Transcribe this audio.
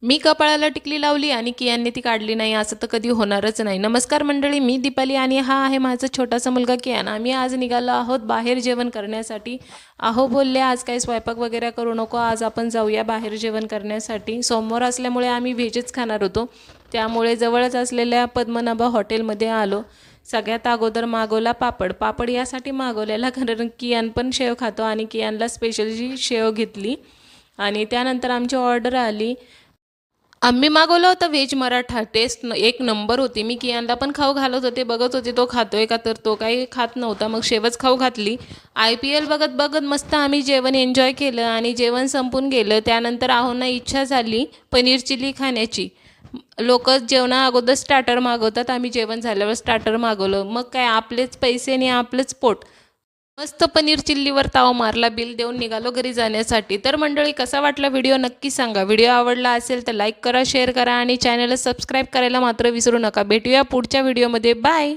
मी कपाळाला टिकली लावली आणि कियांनी ती काढली नाही, असं तर कधी होणारच नाही. नमस्कार मंडळी, मी दीपाली आणि हा आहे माझा छोटासा मुलगा कियान. आम्ही आज निघालो आहोत बाहेर जेवण करण्यासाठी. अहो बोलले आज काही स्वयंपाक वगैरे करू नको, आज आपण जाऊया बाहेर जेवण करण्यासाठी. सोमवार असल्यामुळे आम्ही व्हेजच खाणार होतो, त्यामुळे जवळच असलेल्या पद्मनाभ हॉटेलमध्ये आलो. सगळ्यात अगोदर मागवला पापड यासाठी मागवलेला, कारण कियान पण शेव खातो आणि कियानला स्पेशल जी शेव घेतली. आणि त्यानंतर आमची ऑर्डर आली. आम्ही मागवलं होतं व्हेज मराठा. टेस्ट एक नंबर होती. मी कियांला पण खाऊ घालत होते, बघत होते तो खातोय का, तर तो काही खात नव्हता. मग शेवच खाऊ घातली. IPL बघत बघत मस्त आम्ही जेवण एन्जॉय केलं आणि जेवण संपून गेलं. त्यानंतर आहोंना इच्छा झाली पनीर चिली खाण्याची. लोक जेवणा अगोदर स्टार्टर मागवतात, आम्ही जेवण झाल्यावर स्टार्टर मागवलं. मग काय आपलेच पैसे आणि आपलंच पोट. मस्त पनीर चिल्लीवर ताव मारला, बिल देऊन निघालो घरी जाण्यासाठी. तर मंडळी, कसा वाटला व्हिडिओ नक्की सांगा. व्हिडिओ आवडला असेल तर लाईक करा, शेअर करा आणि चॅनलला सबस्क्राईब करायला मात्र विसरू नका. भेटूया पुढच्या व्हिडिओमध्ये. बाय.